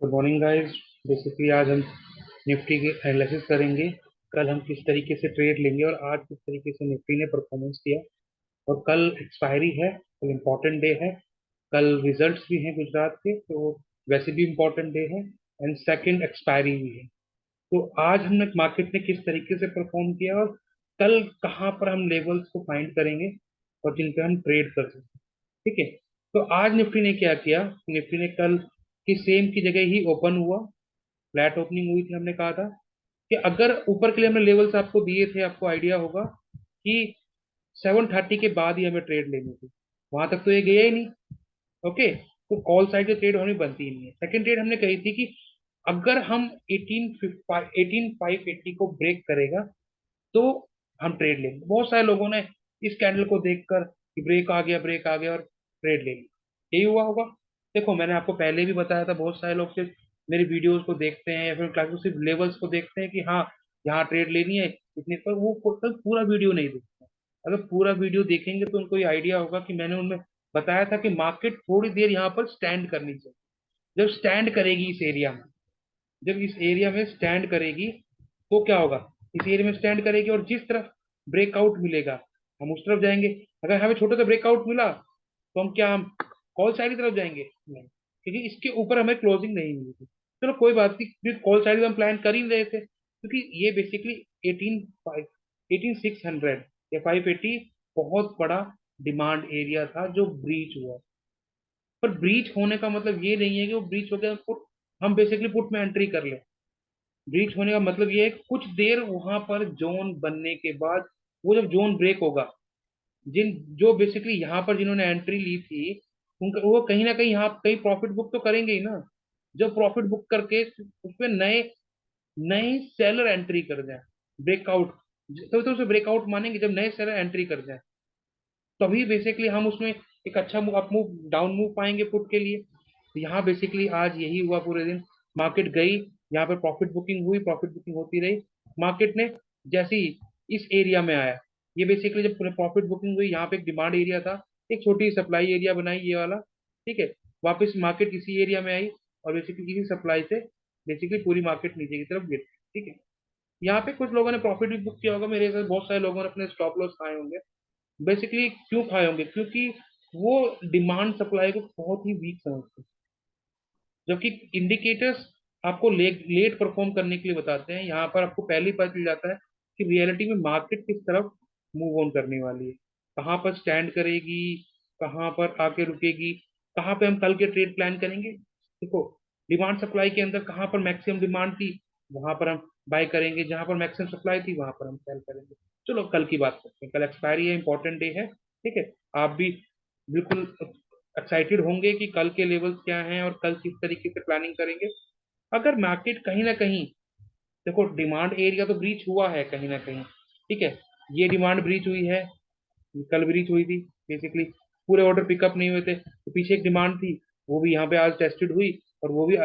Good morning guys. Basically आज हम Nifty की एनालिसिस करेंगे। कल हम किस तरीके से ट्रेड लेंगे और आज किस तरीके से निफ्टी ने परफॉर्मेंस किया। और कल एक्सपायरी है, कल इम्पोर्टेंट डे है। कल रिजल्ट्स भी हैं गुजरात के, तो वैसे भी इम्पोर्टेंट डे है। एंड सेकंड एक्सपायरी भी है। तो आज हमने मार्केट ने किस तरीके से परफॉर्म किया और कल कहाँ पर हम लेवल्स को फाइंड करेंगे और जिन पे हम ट्रेड कर सकते हैं। ठीक है। तो आज निफ्टी ने क्या किया, निफ्टी ने कल की सेम की जगह ही ओपन हुआ। फ्लैट ओपनिंग हुई थी। हमने कहा था कि अगर ऊपर के लिए हमने लेवल्स आपको दिए थे, आपको आइडिया होगा कि 7:30 के बाद ही हमें ट्रेड लेनी थी। वहां तक तो ये गया ही नहीं। ओके। तो कॉल साइड की ट्रेड होनी बनती ही नहीं है। सेकंड ट्रेड हमने कही थी कि अगर हम 18,580 को ब्रेक करेगा तो हम ट्रेड लेंगे। बहुत सारे लोगों ने इस कैंडल को देखकर कि ब्रेक आ गया, ब्रेक आ गया और ट्रेड ले लिया। यही हुआ होगा। देखो, मैंने आपको पहले भी बताया था, बहुत सारे लोग सिर्फ मेरी वीडियोस को देखते हैं या फिर क्लास को सिर्फ लेवल्स को देखते हैं कि हाँ यहाँ ट्रेड लेनी है इतने पर, वो कल पूरा वीडियो नहीं देखते। अगर पूरा वीडियो देखेंगे तो उनको ये आइडिया होगा कि मैंने उनमें बताया था कि मार्केट थोड़ी देर यहाँ पर स्टैंड करनी चाहिए। जब स्टैंड करेगी इस एरिया में, जब इस एरिया में स्टैंड करेगी तो क्या होगा, इस एरिया में स्टैंड करेगी और जिस तरफ ब्रेकआउट मिलेगा हम उस तरफ जाएंगे। अगर हमें छोटा सा ब्रेकआउट मिला तो हम कॉल साइड की तरफ जाएंगे? नहीं, क्योंकि इसके ऊपर हमें क्लोजिंग नहीं मिली थी। चलो कोई बात नहीं, कॉल साइड हम प्लान कर ही रहे थे क्योंकि ये बेसिकली 18,600 या 580 बहुत बड़ा डिमांड एरिया था जो ब्रीच हुआ। पर ब्रीच होने का मतलब ये नहीं है कि वो ब्रीच हो गया पुट, हम बेसिकली पुट में एंट्री कर ले। ब्रीच होने का मतलब ये है कि कुछ देर वहां पर जोन बनने के बाद वो जब जोन ब्रेक होगा, जिन जो बेसिकली यहाँ पर जिन्होंने एंट्री ली थी उनका वो कहीं ना कहीं यहाँ कहीं प्रॉफिट बुक तो करेंगे ही ना। जब प्रॉफिट बुक करके उसमें नए नए सेलर एंट्री कर जाए, ब्रेकआउट, तो उसे ब्रेकआउट मानेंगे जब नए सेलर एंट्री कर जाए, तभी बेसिकली हम उसमें एक अच्छा move, up move, down move पाएंगे पुट के लिए। तो यहाँ बेसिकली आज यही हुआ पूरे दिन। मार्केट गई, यहाँ पर प्रॉफिट बुकिंग हुई, प्रॉफिट बुकिंग होती रही। मार्केट ने जैसे ही इस एरिया में आया, ये बेसिकली जब प्रॉफिट बुकिंग हुई, यहाँ पे एक डिमांड एरिया था, एक छोटी सप्लाई एरिया बनाई ये वाला। ठीक है। वापस मार्केट इसी एरिया में आई और बेसिकली इसी सप्लाई से बेसिकली पूरी मार्केट नीचे की तरफ गिर गई। ठीक है। यहाँ पे कुछ लोगों ने प्रॉफिट भी बुक किया होगा, मेरे साथ बहुत सारे लोगों ने अपने स्टॉप लॉस खाए होंगे। बेसिकली क्यों खाए होंगे, क्योंकि वो डिमांड सप्लाई को बहुत ही वीक समझते हैं। जबकि इंडिकेटर्स आपको लेट परफॉर्म करने के लिए बताते हैं। यहाँ पर आपको पहले ही पता चल जाता है कि रियलिटी में मार्केट किस तरफ मूव ऑन करने वाली है, कहाँ पर स्टैंड करेगी, कहाँ पर आके रुकेगी, कहाँ पे हम कल के ट्रेड प्लान करेंगे। देखो, डिमांड सप्लाई के अंदर कहाँ पर मैक्सिमम डिमांड थी वहां पर हम बाय करेंगे, जहां पर मैक्सिमम सप्लाई थी वहां पर हम सेल करेंगे। चलो कल की बात करते हैं। कल एक्सपायरी है, इंपॉर्टेंट डे है। ठीक है। आप भी बिल्कुल एक्साइटेड होंगे कि कल के लेवल्स क्या हैं और कल किस तरीके से प्लानिंग करेंगे। अगर मार्केट कहीं ना कहीं, देखो डिमांड एरिया तो ब्रीच हुआ है कहीं ना कहीं। ठीक है। ये डिमांड ब्रीच हुई है, कल ब्रीच हुई थी बेसिकली, पूरे ऑर्डर पिकअप नहीं हुए थे तो पीछे एक डिमांड थी, वो भी यहाँ पे आज टेस्टेड हुई और वो भी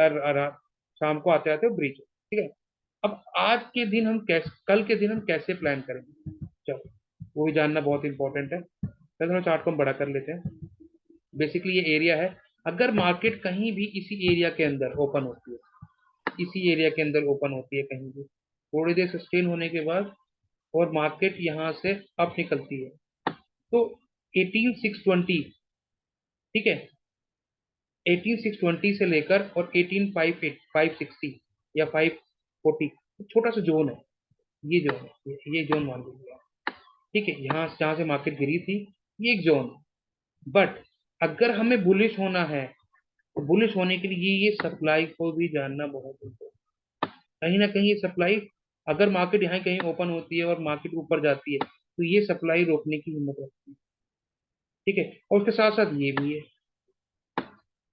शाम को आते आते ब्रीच। ठीक है। अब आज के दिन हम कैसे, कल के दिन हम कैसे प्लान करेंगे, चलो वो भी जानना बहुत इंपॉर्टेंट है। तो थोड़ा चार्ट को हम बड़ा कर लेते हैं। बेसिकली ये एरिया है। अगर मार्केट कहीं भी इसी एरिया के अंदर ओपन होती है, इसी एरिया के अंदर ओपन होती है कहीं भी, थोड़ी देर सस्टेन होने के बाद और मार्केट यहाँ से अप निकलती है तो 18,620, ठीक है, 18,620 से लेकर और 18,560 या 540, छोटा सा जोन है। ये जोन है, ये जोन मान लीजिए आप। ठीक है। यहाँ जहाँ से मार्केट गिरी थी ये एक जोन। बट अगर हमें बुलिश होना है तो बुलिश होने के लिए ये सप्लाई को भी जानना बहुत इम्पोर्टेंट। कहीं ना कहीं ये सप्लाई, अगर मार्केट यहाँ कहीं ओपन होती है और मार्केट ऊपर जाती है तो ये सप्लाई रोकने की हिम्मत रखती है। ठीक है। और उसके साथ साथ ये भी है।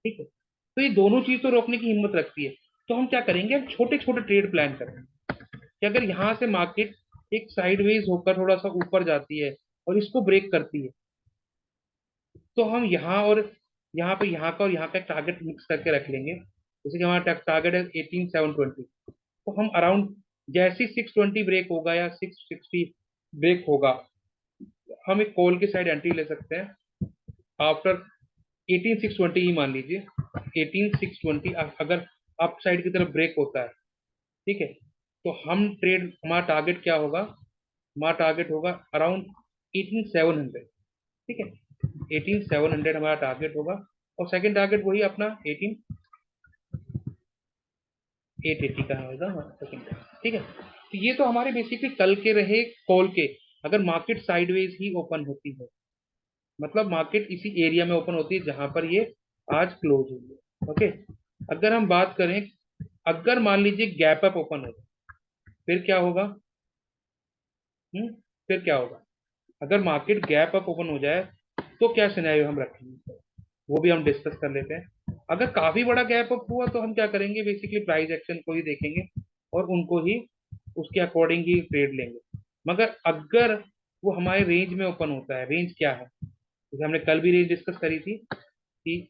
ठीक है। तो ये दोनों चीज तो रोकने की हिम्मत रखती है। तो हम क्या करेंगे, हम छोटे छोटे ट्रेड प्लान करेंगे कि अगर यहाँ से मार्केट एक साइडवेज होकर थोड़ा सा ऊपर जाती है और इसको ब्रेक करती है तो हम यहाँ और यहाँ पे यहाँ का और यहाँ का एक टारगेट मिक्स करके रख लेंगे। जैसे कि हमारा टारगेट है 18,720, तो हम अराउंड जैसे 620 ब्रेक होगा या 660 ब्रेक होगा, हम एक कॉल की साइड एंट्री ले सकते हैं आफ्टर 18,620 ही मान लीजिए। 18,620 अगर अप साइड की तरफ ब्रेक होता है, ठीक है, तो हम ट्रेड, हमारा टारगेट क्या होगा, हमारा टारगेट होगा अराउंड 18,700, ठीक है, 18,700 हमारा टारगेट होगा। और सेकंड टारगेट वही अपना 18,880 का होगा हमारा सेकंड, ठीक है। तो ये तो हमारे बेसिकली कल के रहे कॉल के। अगर मार्केट साइडवेज ही ओपन होती है, मतलब मार्केट इसी एरिया में ओपन होती है जहां पर ये आज क्लोज हुई है, ओके। अगर हम बात करें, अगर मान लीजिए गैप अप ओपन हो, फिर क्या होगा? फिर क्या होगा? अगर मार्केट गैप अप ओपन हो जाए तो क्या सिनेरियो हम रखेंगे, वो भी हम डिस्कस कर लेते हैं। अगर काफी बड़ा गैप अप हुआ तो हम क्या करेंगे, बेसिकली प्राइस एक्शन को ही देखेंगे और उनको ही, उसके अकॉर्डिंग ही ट्रेड लेंगे। मगर अगर वो हमारे रेंज में ओपन होता है, रेंज क्या है, जैसे हमने कल भी रेंज डिस्कस करी थी कि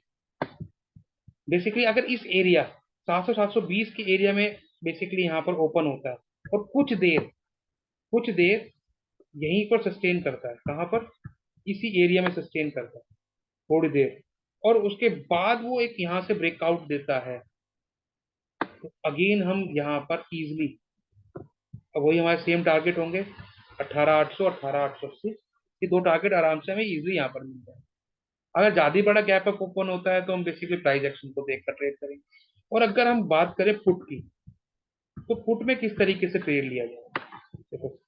बेसिकली अगर इस एरिया 700 720 के एरिया में बेसिकली यहाँ पर ओपन होता है और कुछ देर यहीं पर सस्टेन करता है, कहाँ पर, इसी एरिया में सस्टेन करता है थोड़ी देर, और उसके बाद वो एक यहाँ से ब्रेकआउट देता है, तो अगेन हम यहाँ पर इजिली, अब वही हमारे सेम टारगेट होंगे 18,800 18,880, ये दो टारगेट आराम से हमें इजिली यहाँ पर मिल जाए। अगर ज्यादा ही बड़ा गैप अप ओपन होता है तो हम बेसिकली प्राइस एक्शन को देखकर ट्रेड करेंगे। और अगर हम बात करें पुट की, तो पुट में किस तरीके से ट्रेड लिया जाए, देखो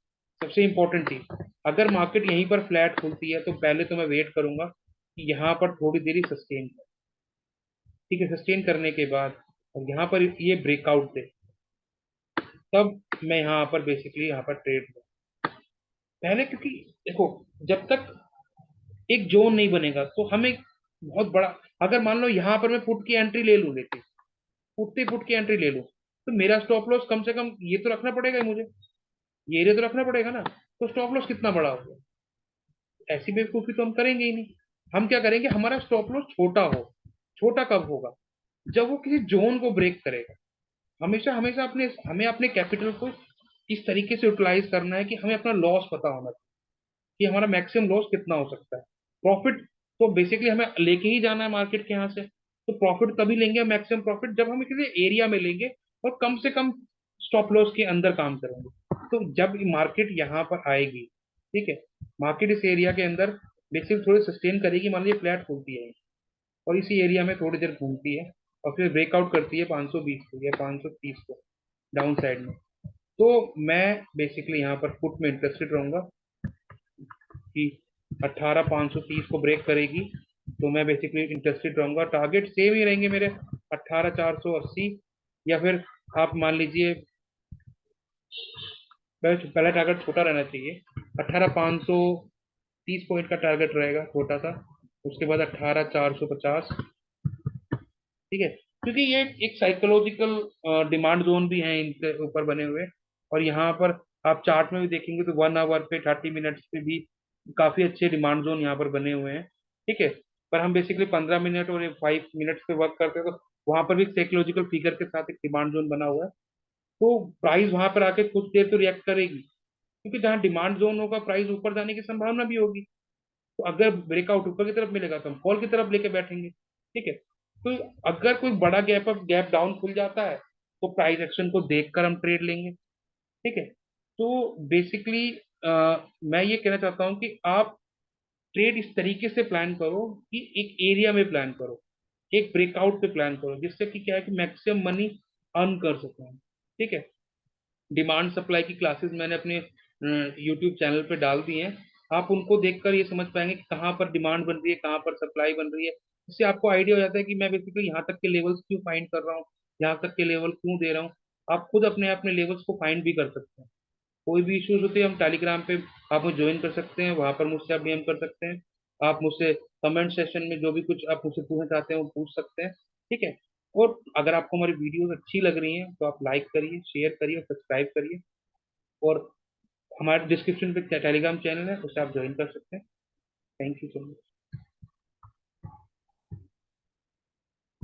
सबसे इंपॉर्टेंट चीज, अगर मार्केट यहीं पर फ्लैट खुलती है तो पहले तो मैं वेट करूंगा कि यहाँ पर थोड़ी देरी सस्टेन, ठीक है, सस्टेन करने के बाद और यहाँ पर ये ब्रेकआउट दे, तब मैं यहाँ पर बेसिकली यहाँ पर ट्रेड लूँ पहले, क्योंकि देखो जब तक एक जोन नहीं बनेगा तो हमें बहुत बड़ा, अगर मान लो यहाँ पर मैं पुट की एंट्री ले लूँ, लेके उठते पुट की एंट्री ले लूँ, तो मेरा स्टॉप लॉस कम से कम ये तो रखना पड़ेगा ही मुझे, ये एरिया तो रखना पड़ेगा ना, तो स्टॉप लॉस कितना बड़ा होगा? ऐसी बेवकूफी तो हम करेंगे ही नहीं। हम क्या करेंगे, हमारा स्टॉप लॉस छोटा हो। छोटा कब होगा? जब वो किसी जोन को ब्रेक करेगा। हमेशा हमेशा अपने, हमें अपने कैपिटल को इस तरीके से यूटिलाइज करना है कि हमें अपना लॉस पता होना चाहिए कि हमारा मैक्सिमम लॉस कितना हो सकता है। प्रॉफिट तो बेसिकली हमें लेके ही जाना है मार्केट के यहाँ से, तो प्रॉफिट तभी लेंगे मैक्सिमम प्रॉफिट जब हम किसी एरिया में लेंगे और कम से कम स्टॉप लॉस के अंदर काम करेंगे। तो जब मार्केट यहाँ पर आएगी, ठीक है, मार्केट इस एरिया के अंदर बेसिकली थोड़ी सस्टेन करेगी, मान लीजिए फ्लैट खुलती है और इसी एरिया में थोड़ी देर घूमती है और फिर ब्रेकआउट करती है 520 को या 530 को डाउन साइड में, तो मैं बेसिकली यहाँ पर पुट में इंटरेस्टेड रहूंगा कि 18,530 को ब्रेक करेगी, तो मैं बेसिकली इंटरेस्टेड रहूंगा। टारगेट सेम ही रहेंगे मेरे, 18,480, या फिर आप मान लीजिए पहला टारगेट छोटा रहना चाहिए, 18,530 पॉइंट का टारगेट रहेगा छोटा सा, उसके बाद 18,450, ठीक है, क्योंकि ये एक साइकोलॉजिकल डिमांड जोन भी है इनके ऊपर बने हुए। और यहाँ पर आप चार्ट में भी देखेंगे तो 1 आवर पे, 30 मिनट्स पे भी काफी अच्छे डिमांड जोन यहाँ पर बने हुए हैं, ठीक है। पर हम बेसिकली 15 मिनट और 5 मिनट्स पे वर्क करते हैं, तो वहां पर भी साइकोलॉजिकल फिगर के साथ एक डिमांड जोन बना हुआ है, तो प्राइस वहां पर आके कुछ देर तो रिएक्ट करेगी, क्योंकि जहाँ डिमांड जोन होगा प्राइस ऊपर जाने की संभावना भी होगी। तो अगर ब्रेकआउट ऊपर की तरफ मिलेगा तो हम कॉल की तरफ लेके बैठेंगे, ठीक है। तो अगर कोई बड़ा गैप अप गैप डाउन खुल जाता है तो प्राइस एक्शन को देखकर हम ट्रेड लेंगे, ठीक है। तो बेसिकली मैं ये कहना चाहता हूँ कि आप ट्रेड इस तरीके से प्लान करो कि एक एरिया में प्लान करो, एक ब्रेकआउट पे प्लान करो, जिससे कि क्या है कि मैक्सिमम मनी अर्न कर सकें, ठीक है। डिमांड सप्लाई की क्लासेस मैंने अपने यूट्यूब चैनल पे डाल दी हैं, आप उनको देखकर ये समझ पाएंगे कि कहाँ पर डिमांड बन रही है, कहाँ पर सप्लाई बन रही है। इससे आपको आइडिया हो जाता है कि मैं बेसिकली यहाँ तक के लेवल्स क्यों फाइंड कर रहा हूँ, यहाँ तक के लेवल क्यों दे रहा हूँ। आप खुद अपने अपने लेवल्स को फाइंड भी कर सकते हैं। कोई भी इश्यूज होते हैं हम टेलीग्राम पे आप मुझे ज्वाइन कर सकते हैं, वहां पर मुझसे आप डीएम कर सकते हैं। आप मुझसे कमेंट सेशन में जो भी कुछ आप मुझसे पूछना चाहते हैं वो पूछ सकते हैं, ठीक है। और अगर आपको हमारी वीडियोस अच्छी लग रही हैं तो आप लाइक करिए, शेयर करिए, सब्सक्राइब करिए। और हमारे डिस्क्रिप्शन पे टेलीग्राम चैनल है, उसे आप ज्वाइन कर सकते हैं। Thank you so much.